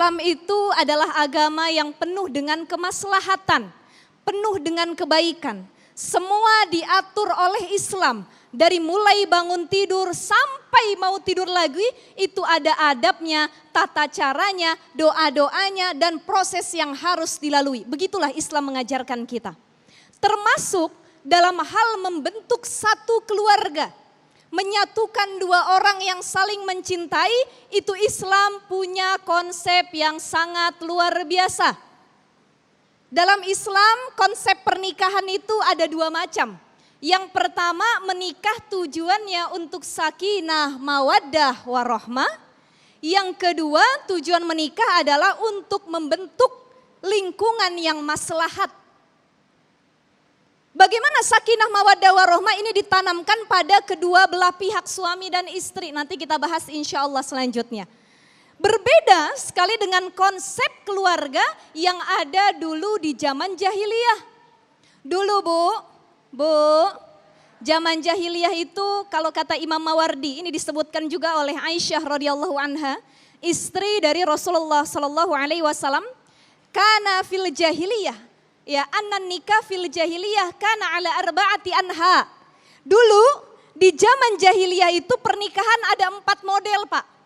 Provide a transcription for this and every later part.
Islam itu adalah agama yang penuh dengan kemaslahatan, penuh dengan kebaikan. Semua diatur oleh Islam. Dari mulai bangun tidur sampai mau tidur lagi itu ada adabnya, tata caranya, doa-doanya dan proses yang harus dilalui. Begitulah Islam mengajarkan kita. Termasuk dalam hal membentuk satu keluarga. Menyatukan dua orang yang saling mencintai, itu Islam punya konsep yang sangat luar biasa. Dalam Islam konsep pernikahan itu ada dua macam. Yang pertama menikah tujuannya untuk sakinah, mawaddah, warahmah. Yang kedua tujuan menikah adalah untuk membentuk lingkungan yang maslahat. Bagaimana sakinah, mawaddah, warahmah ini ditanamkan pada kedua belah pihak suami dan istri. Nanti kita bahas insya Allah selanjutnya. Berbeda sekali dengan konsep keluarga yang ada dulu di zaman jahiliyah. Dulu Bu, zaman jahiliyah itu kalau kata Imam Mawardi, ini disebutkan juga oleh Aisyah radhiyallahu anha, istri dari Rasulullah sallallahu alaihi wasallam, kana fil jahiliyah, ya annan nikah fil jahiliyah kana ala arba'ati anha. Dulu di zaman jahiliyah itu pernikahan ada 4 model, Pak.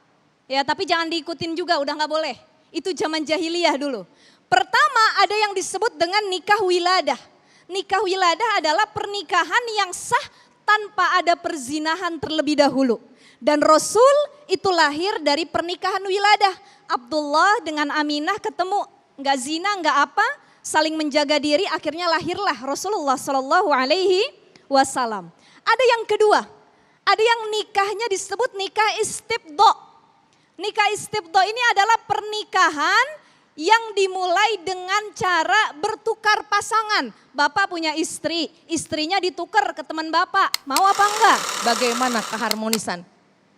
Ya, tapi jangan diikutin juga, udah nggak boleh. Itu zaman jahiliyah dulu. Pertama ada yang disebut dengan nikah wiladah. Nikah wiladah adalah pernikahan yang sah tanpa ada perzinahan terlebih dahulu. Dan Rasul itu lahir dari pernikahan wiladah. Abdullah dengan Aminah ketemu, nggak zina, nggak apa, saling menjaga diri, akhirnya lahirlah Rasulullah Shallallahu Alaihi Wasallam. Ada yang kedua, ada yang nikahnya disebut nikah istibdo. Nikah istibdo ini adalah pernikahan yang dimulai dengan cara bertukar pasangan. Bapak punya istri, istrinya ditukar ke teman bapak. Mau apa enggak? Bagaimana keharmonisan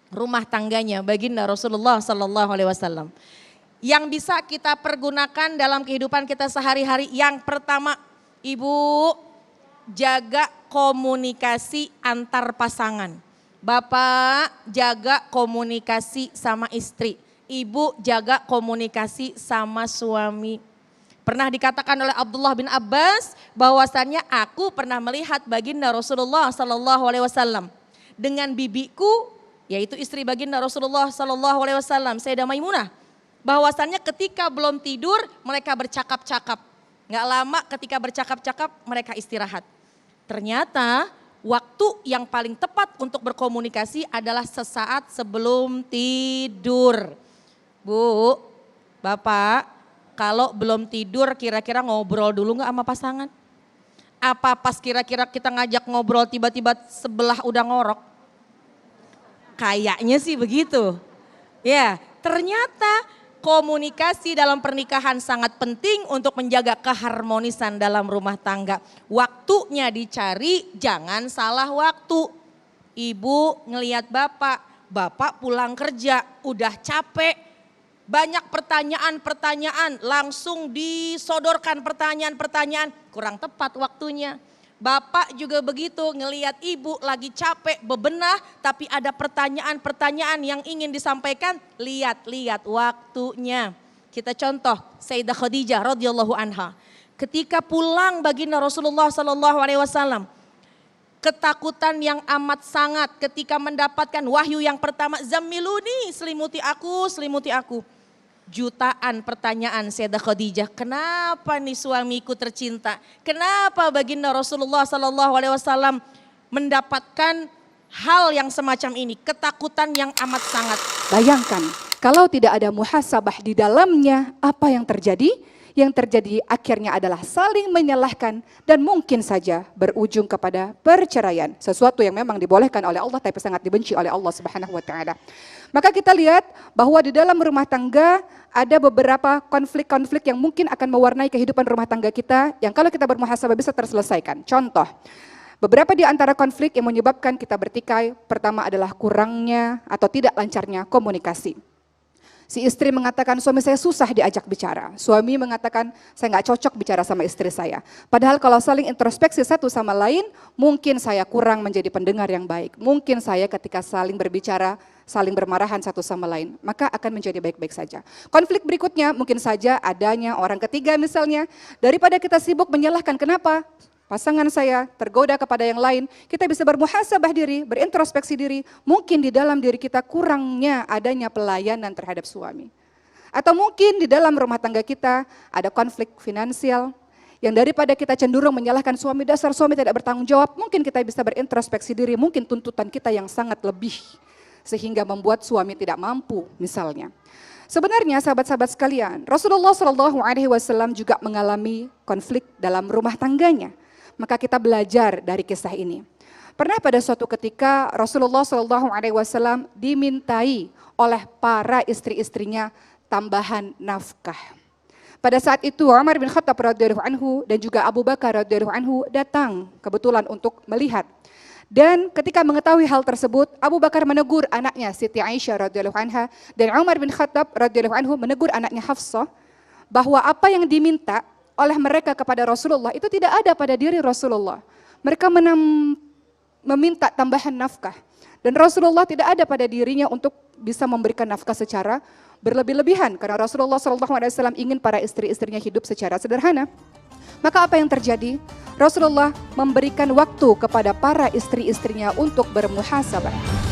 rumah tangganya baginda Rasulullah Sallallahu Alaihi Wasallam yang bisa kita pergunakan dalam kehidupan kita sehari-hari. Yang pertama, Ibu jaga komunikasi antar pasangan. Bapak jaga komunikasi sama istri. Ibu jaga komunikasi sama suami. Pernah dikatakan oleh Abdullah bin Abbas bahwasannya aku pernah melihat baginda Rasulullah Sallallahu Alaihi Wasallam dengan bibiku, yaitu istri baginda Rasulullah Sallallahu Alaihi Wasallam, Sayyidah Maimunah, bahwasannya ketika belum tidur mereka bercakap-cakap. Nggak lama ketika bercakap-cakap mereka istirahat. Ternyata waktu yang paling tepat untuk berkomunikasi adalah sesaat sebelum tidur. Bu, Bapak, kalau belum tidur kira-kira ngobrol dulu nggak sama pasangan? Apa pas kira-kira kita ngajak ngobrol tiba-tiba sebelah udah ngorok? Kayaknya sih begitu. Ya, ternyata komunikasi dalam pernikahan sangat penting untuk menjaga keharmonisan dalam rumah tangga. Waktunya dicari, jangan salah waktu. Ibu ngelihat bapak pulang kerja udah capek. Banyak pertanyaan-pertanyaan, langsung disodorkan pertanyaan-pertanyaan, kurang tepat waktunya. Bapak juga begitu, ngelihat ibu lagi capek, bebenah, tapi ada pertanyaan-pertanyaan yang ingin disampaikan, lihat waktunya. Kita contoh, Sayyidah Khadijah radhiyallahu anha. Ketika pulang baginda Rasulullah sallallahu alaihi wasallam, ketakutan yang amat sangat ketika mendapatkan wahyu yang pertama, zammiluni, selimuti aku. Jutaan pertanyaan Sayyidah Khadijah, kenapa nih suamiku tercinta? Kenapa baginda Rasulullah Sallallahu Alaihi Wasallam mendapatkan hal yang semacam ini? Ketakutan yang amat sangat. Bayangkan kalau tidak ada muhasabah di dalamnya, apa yang terjadi? Yang terjadi akhirnya adalah saling menyalahkan dan mungkin saja berujung kepada perceraian. Sesuatu yang memang dibolehkan oleh Allah tapi sangat dibenci oleh Allah Subhanahu wa taala. Maka kita lihat bahwa di dalam rumah tangga ada beberapa konflik-konflik yang mungkin akan mewarnai kehidupan rumah tangga kita yang kalau kita bermuhasabah bisa terselesaikan. Contoh, beberapa di antara konflik yang menyebabkan kita bertikai, pertama adalah kurangnya atau tidak lancarnya komunikasi. Si istri mengatakan suami saya susah diajak bicara. Suami mengatakan saya nggak cocok bicara sama istri saya. Padahal kalau saling introspeksi satu sama lain, mungkin saya kurang menjadi pendengar yang baik. Mungkin saya ketika saling berbicara, saling bermarahan satu sama lain, maka akan menjadi baik-baik saja. Konflik berikutnya mungkin saja adanya orang ketiga misalnya, daripada kita sibuk menyalahkan kenapa pasangan saya tergoda kepada yang lain, kita bisa bermuhasabah diri, berintrospeksi diri, mungkin di dalam diri kita kurangnya adanya pelayanan terhadap suami. Atau mungkin di dalam rumah tangga kita ada konflik finansial, yang daripada kita cenderung menyalahkan suami, dasar suami tidak bertanggung jawab, mungkin kita bisa berintrospeksi diri, mungkin tuntutan kita yang sangat lebih, sehingga membuat suami tidak mampu misalnya. Sebenarnya sahabat-sahabat sekalian, Rasulullah SAW juga mengalami konflik dalam rumah tangganya. Maka kita belajar dari kisah ini. Pernah pada suatu ketika Rasulullah SAW dimintai oleh para istri-istrinya tambahan nafkah. Pada saat itu Umar bin Khattab radhiyallahu anhu dan juga Abu Bakar radhiyallahu anhu datang kebetulan untuk melihat. Dan ketika mengetahui hal tersebut, Abu Bakar menegur anaknya Siti Aisyah radhiyallahu anha dan Umar bin Khattab radhiyallahu anhu menegur anaknya Hafsah bahwa apa yang diminta oleh mereka kepada Rasulullah itu tidak ada pada diri Rasulullah. Mereka meminta tambahan nafkah dan Rasulullah tidak ada pada dirinya untuk bisa memberikan nafkah secara berlebih-lebihan karena Rasulullah SAW ingin para istri-istrinya hidup secara sederhana. Maka apa yang terjadi? Rasulullah memberikan waktu kepada para istri-istrinya untuk bermuhasabah.